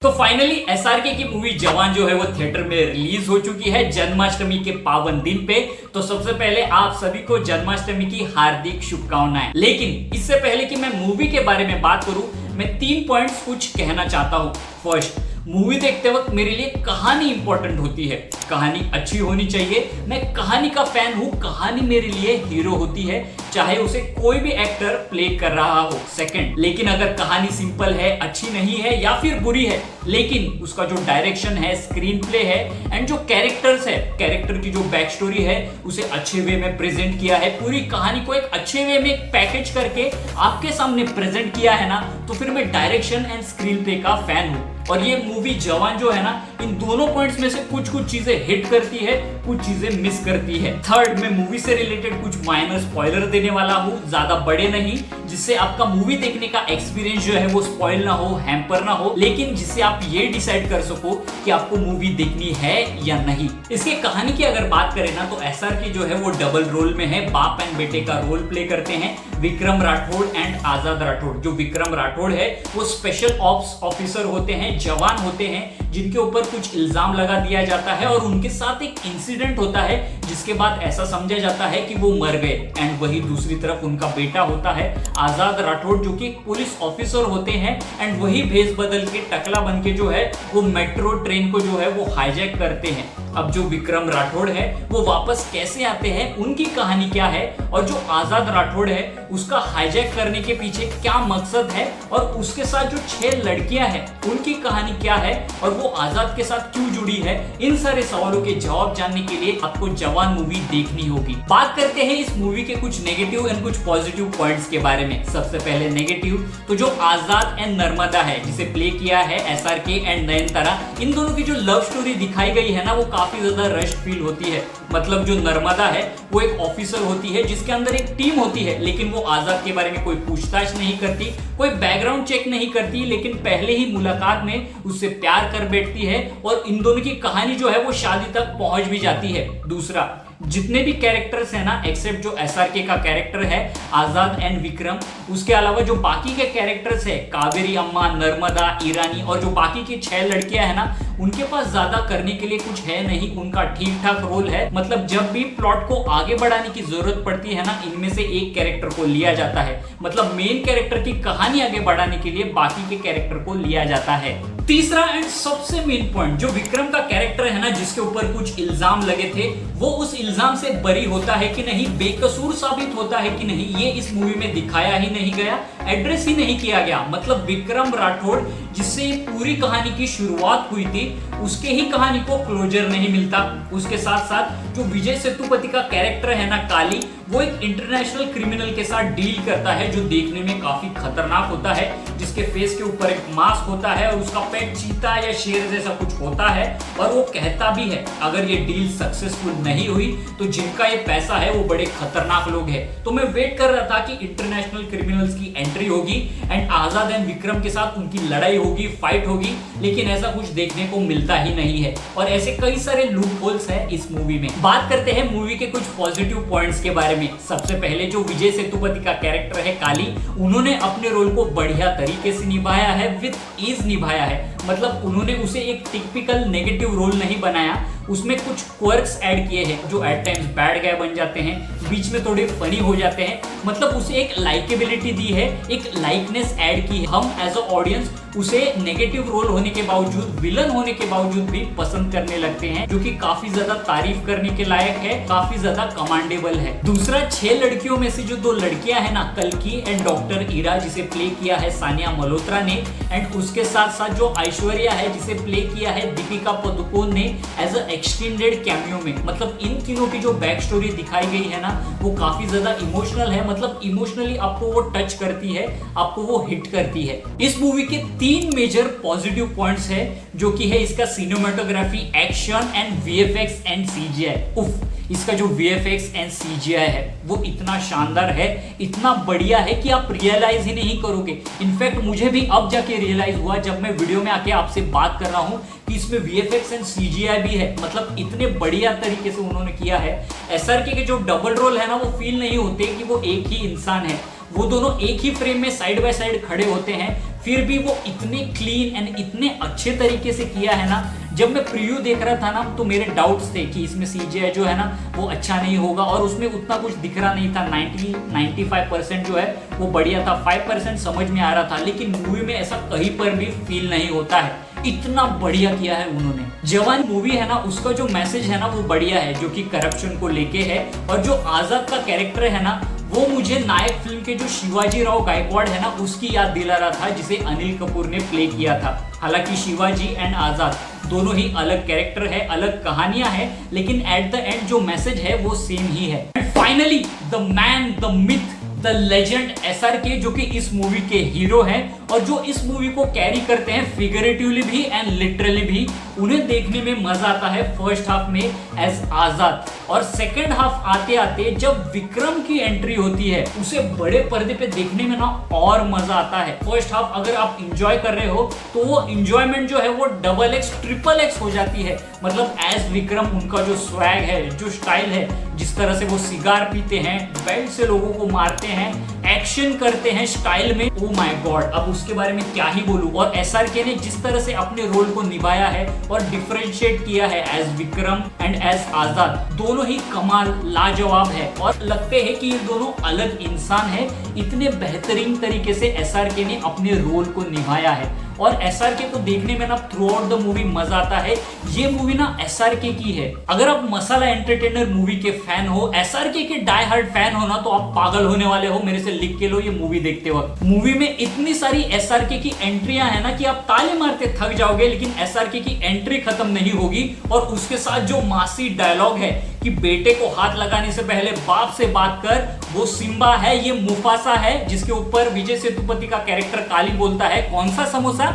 तो finally SRK की movie जवान जो है वो थिएटर में रिलीज हो चुकी है जन्माष्टमी के पावन दिन पे। तो सबसे पहले आप सभी को जन्माष्टमी की हार्दिक शुभकामनाएं। लेकिन इससे पहले कि मैं मूवी के बारे में बात करूं, मैं 3 पॉइंट्स कुछ कहना चाहता हूं। फर्स्ट, मूवी देखते वक्त मेरे लिए कहानी इंपॉर्टेंट होती है, कहानी अच्छी होनी चाहिए। मैं कहानी का फैन हूं, कहानी मेरे लिए हीरो होती है, चाहे उसे कोई भी एक्टर प्ले कर रहा हो। सेकंड, लेकिन अगर कहानी सिंपल है, अच्छी नहीं है या फिर बुरी है, लेकिन उसका जो डायरेक्शन है, स्क्रीन प्ले है एंड जो कैरेक्टर्स है, कैरेक्टर की जो बैक स्टोरी है, उसे अच्छे वे में प्रेजेंट किया है, पूरी कहानी को एक अच्छे वे में पैकेज करके आपके सामने प्रेजेंट किया है ना, तो फिर मैं डायरेक्शन एंड स्क्रीन प्ले का फैन हूं। और ये मूवी जवान जो है ना, इन दोनों पॉइंट्स में से कुछ चीजें हिट करती है, कुछ चीजें मिस करती है। थर्ड, मैं मूवी से रिलेटेड कुछ माइनर स्पॉइलर देने वाला हूं, ज्यादा बड़े नहीं, जिससे आपका मूवी देखने का एक्सपीरियंस जो है वो स्पॉइल ना हो, हैम्पर ना हो, लेकिन जिससे आप ये डिसाइड कर सको कि आपको मूवी देखनी है या नहीं। इसके कहानी की अगर बात करें ना, तो एसआरके जो है वो डबल रोल में है, बाप एंड बेटे का रोल प्ले करते हैं विक्रम राठौड़ एंड आजाद राठौड़। जो विक्रम राठौड़ है वो स्पेशल ऑप्स ऑफिसर होते हैं, जवान होते हैं, जिनके ऊपर कुछ इल्जाम लगा दिया जाता है और उनके साथ एक इंसिडेंट होता है जिसके बाद ऐसा समझा जाता है कि वो मर गए। एंड वही दूसरी तरफ उनका बेटा होता है आजाद राठौड़, जो कि पुलिस ऑफिसर होते हैं एंड वही भेस बदल के टकला बन के जो है वो मेट्रो ट्रेन को जो है वो हाईजैक करते हैं। अब जो विक्रम राठौड़ है वो वापस कैसे आते हैं, उनकी कहानी क्या है, और जो आजाद राठौड़ है उसका हाईजैक करने के पीछे क्या मकसद है, और उसके साथ जो 6 लड़कियां हैं उनकी कहानी क्या है, और वो आजाद के साथ क्यों जुड़ी है, इन सारे सवालों के जवाब जानने के लिए आपको जवान मूवी देखनी होगी। बात करते हैं इस मूवी के कुछ नेगेटिव एंड कुछ पॉजिटिव पॉइंट्स के बारे में। सबसे पहले नेगेटिव, तो जो आजाद एंड नर्मदा है, जिसे प्ले किया है एसआरके एंड नयनतारा, इन दोनों की जो लव स्टोरी दिखाई गई है ना, वो काफी ज्यादा रश फील होती है। मतलब जो नर्मदा है वो एक ऑफिसर होती है जिसके अंदर एक टीम होती है, लेकिन वो आजाद के बारे में कोई पूछताछ नहीं करती, कोई बैकग्राउंड चेक नहीं करती, लेकिन पहले ही मुलाकात में उससे प्यार कर बैठती है और इन दोनों की कहानी जो है वो शादी तक पहुंच भी जाती है। दूसरा, जितने भी कैरेक्टर्स हैं ना, एक्सेप्ट जो एसआरके का कैरेक्टर है आजाद एंड विक्रम, उसके अलावा जो बाकी के कैरेक्टर्स है कावेरी अम्मा, नर्मदा, ईरानी और जो बाकी की 6 लड़कियां हैं ना, उनके पास ज्यादा करने के लिए कुछ है नहीं, उनका ठीक ठाक रोल है। मतलब जब भी प्लॉट को आगे बढ़ाने की जरूरत पड़ती है ना, इनमें से एक कैरेक्टर को लिया जाता है। मतलब मेन कैरेक्टर की कहानी आगे बढ़ाने के लिए बाकी के कैरेक्टर को लिया जाता है। तीसरा एंड सबसे मेन पॉइंट, जो विक्रम का कैरेक्टर है ना, जिसके ऊपर कुछ इल्जाम लगे थे, वो उस इल्जाम से बरी होता है कि नहीं, बेकसूर साबित होता है कि नहीं, ये इस मूवी में दिखाया ही नहीं गया, एड्रेस ही नहीं किया गया। मतलब विक्रम राठौड़, जिससे पूरी कहानी की शुरुआत हुई थी, उसके ही कहानी को क्लोजर नहीं मिलता। उसके साथ साथ जो विजय सेतुपति का कैरेक्टर है ना, काली, वो एक इंटरनेशनल क्रिमिनल के साथ डील करता है जो देखने में काफी खतरनाक होता है, जिसके फेस के ऊपर एक मास्क होता है और उसका पेट चीता या शेर जैसा कुछ होता है, और वो कहता भी है अगर ये डील सक्सेसफुल नहीं हुई तो जिनका ये पैसा है वो बड़े खतरनाक लोग हैं। तो मैं वेट कर रहा था कि इंटरनेशनल क्रिमिनल्स की एंट्री होगी एंड आजाद एंड विक्रम के साथ उनकी लड़ाई होगी, फाइट होगी, लेकिन ऐसा कुछ देखने को मिलता ही नहीं है। और ऐसे कई सारे लूप होल्स हैं इस मूवी में। बात करते हैं मूवी के कुछ पॉजिटिव पॉइंट्स के बारे में। सबसे पहले जो विजय सेतुपति का कैरेक्टर है काली, उन्होंने अपने रोल को बढ़िया तरीके से निभाया है, विद ईज निभाया है। मतलब उन्होंने उसे एक टिपिकल नेगेटिव रोल नहीं बनाया, उसमें कुछ क्वर्क्स ऐड किए हैं जो एट टाइम्स बैड गाय बन जाते हैं, बीच में थोड़े फनी हो जाते हैं। मतलब उसे एक लाइकेबिलिटी दी है, एक लाइकनेस ऐड की है। हम एज अ ऑडियंस उसे नेगेटिव रोल होने के बावजूद, विलन होने के बावजूद भी पसंद करने लगते हैं, जो कि काफी ज्यादा तारीफ करने के लायक है, काफी ज्यादा कमांडेबल है। दूसरा, 6 लड़कियों में से जो 2 लड़कियां हैं ना, कल्की एंड डॉक्टर ईरा, जिसे प्ले किया है सानिया मल्होत्रा ने, एंड उसके साथ साथ जो ऐश्वर्या है, जिसे प्ले किया है दीपिका पादुकोण ने एज अ एक्सटेंडेड कैमियो में। मतलब इन तीनों की जो बैक स्टोरी दिखाई गई है ना, वो काफी ज्यादा इमोशनल है। मतलब इमोशनली आपको वो टच करती है, आपको वो हिट करती है। इस मूवी के 3 मेजर पॉजिटिव पॉइंट्स है, जो कि है इसका cinematography, action and VFX and CGI. उफ, इसका जो वीएफएक्स एंड सीजीआई है वो इतना शानदार है, इतना बढ़िया है कि आप रियलाइज ही नहीं करोगे। इनफैक्ट मुझे भी अब जाके रियलाइज हुआ जब मैं वीडियो में आके आपसे बात कर रहा हूं कि इसमें वीएफएक्स एंड सीजीआई भी है। मतलब इतने बढ़िया तरीके से उन्होंने किया है। एसआरके के जो डबल रोल है ना, वो फील नहीं होते कि वो एक ही इंसान है, वो दोनों एक ही फ्रेम में साइड बाय साइड खड़े होते हैं, फिर भी वो इतने क्लीन एंड इतने अच्छे तरीके से किया है ना। जब मैं प्रीव्यू देख रहा था ना तो मेरे डाउट्स थे कि इसमें सीजीआई जो है ना वो अच्छा नहीं होगा, और उसमें उतना कुछ दिख रहा नहीं था। 90-95% जो है वो बढ़िया था, 5% समझ में आ रहा था, लेकिन मूवी में ऐसा कहीं पर भी फील नहीं होता है। इतना बढ़िया किया है उन्होंने। जवान मूवी है ना, उसका जो मैसेज है ना वो बढ़िया है, जो कि करप्शन को लेके है। और जो आजाद का कैरेक्टर है ना, वो मुझे नायक फिल्म के जो शिवाजी राव गायकवाड़ है ना उसकी याद दिला रहा था, जिसे अनिल कपूर ने प्ले किया था। हालांकि शिवाजी एंड आजाद दोनों ही अलग कैरेक्टर है, अलग कहानियां हैं, लेकिन एट द एंड जो मैसेज है वो सेम ही है। Finally the man, the myth, the legend SRK, जो कि इस मूवी के हीरो हैं और जो इस मूवी को कैरी करते हैं फिगरेटिवली भी एंड लिटरली भी। उन्हें देखने में मजा आता है फर्स्ट हाफ में एज आजाद, और सेकंड हाफ आते आते जब विक्रम की एंट्री होती है उसे बड़े पर्दे पे देखने में ना और मजा आता है। फर्स्ट हाफ अगर आप इंजॉय कर रहे हो तो वो इंजॉयमेंट जो है वो XX, XXX हो जाती है। मतलब एज विक्रम उनका जो स्वैग है, जो स्टाइल है, जिस तरह से वो सिगार पीते हैं, बेल्ट से लोगों को मारते हैं, एक्शन करते हैं स्टाइल में, ओ माय गॉड, अब उसके बारे में क्या ही बोलूं। और एसआरके ने जिस तरह से अपने रोल को निभाया है और डिफरेंशिएट किया है एज विक्रम एंड एज आजाद, दोनों ही कमाल, लाजवाब है। और लगते हैं कि ये दोनों अलग इंसान है। इतने बेहतरीन तरीके से एसआरके ने अपने रोल को निभाया है, और एसआरके को देखने में ना थ्रू आउट द मूवी मजा आता है। ये मूवी ना एसआरके की है। अगर आप मसाला एंटरटेनर मूवी के फैन हो, एसआरके के डाई हार्ड फैन हो ना, तो आप पागल होने वाले हो। मेरे से लिख के लो ये मूवी देखते वक्त। मूवी में इतनी सारी एसआरके की एंट्रियां है ना कि आप ताली मारते थक जाओगे, लेकिन एसआरके की एंट्री खत्म नहीं होगी। और उसके साथ जो मासी डायलॉग है कि बेटे को हाथ लगाने से पहले बाप से बात कर, वो सिम्बा है, ये मुफासा है, जिसके ऊपर विजय सेतुपति का कैरेक्टर काली बोलता है, कौन सा समोसा।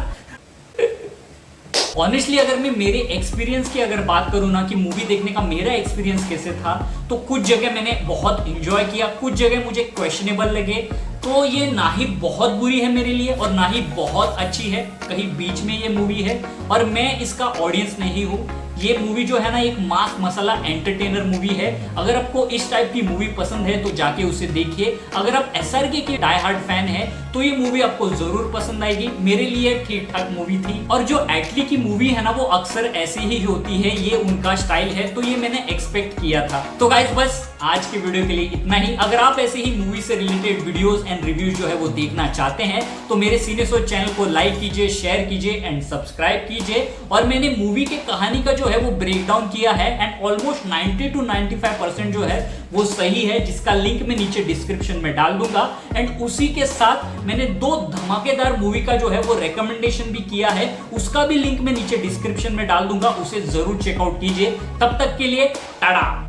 ऑनेस्टली अगर मैं मेरे एक्सपीरियंस की अगर बात करूं ना कि मूवी देखने का मेरा एक्सपीरियंस कैसे था, तो कुछ जगह मैंने बहुत एंजॉय किया, कुछ जगह मुझे क्वेश्चनेबल लगे। तो ये ना ही बहुत बुरी है मेरे लिए और ना ही बहुत अच्छी है, कहीं बीच में ये मूवी है। और मैं इसका ऑडियंस नहीं हूँ। ये मूवी जो है ना एक मास मसाला एंटरटेनर मूवी है। अगर आपको इस टाइप की मूवी पसंद है तो जाके उसे देखिए। अगर आप एसआरके के डाई हार्ड फैन है तो ये मूवी आपको जरूर पसंद आएगी। मेरे लिए ठीक ठाक मूवी थी। और जो एटली की मूवी है ना वो अक्सर ऐसी ही होती है, ये उनका स्टाइल है, तो ये मैंने एक्सपेक्ट किया था। तो गाइस बस आज की वीडियो के लिए इतना ही। अगर आप ऐसे ही मूवी से रिलेटेड वीडियोस एंड रिव्यूज जो है वो देखना चाहते हैं तो मेरे सिनेसोच चैनल को लाइक कीजिए, शेयर कीजिए एंड सब्सक्राइब कीजिए। और मैंने मूवी के कहानी का जो है वो ब्रेक डाउन किया है एंड ऑलमोस्ट 90 to 95% जो है वो सही है, जिसका लिंक मैं नीचे डिस्क्रिप्शन में डाल दूंगा। एंड उसी के साथ मैंने 2 धमाकेदार मूवी का जो है वो रिकमेंडेशन भी किया है, उसका भी लिंक मैं नीचे डिस्क्रिप्शन में डाल दूंगा, उसे जरूर चेकआउट कीजिए। तब तक के लिए टाटा।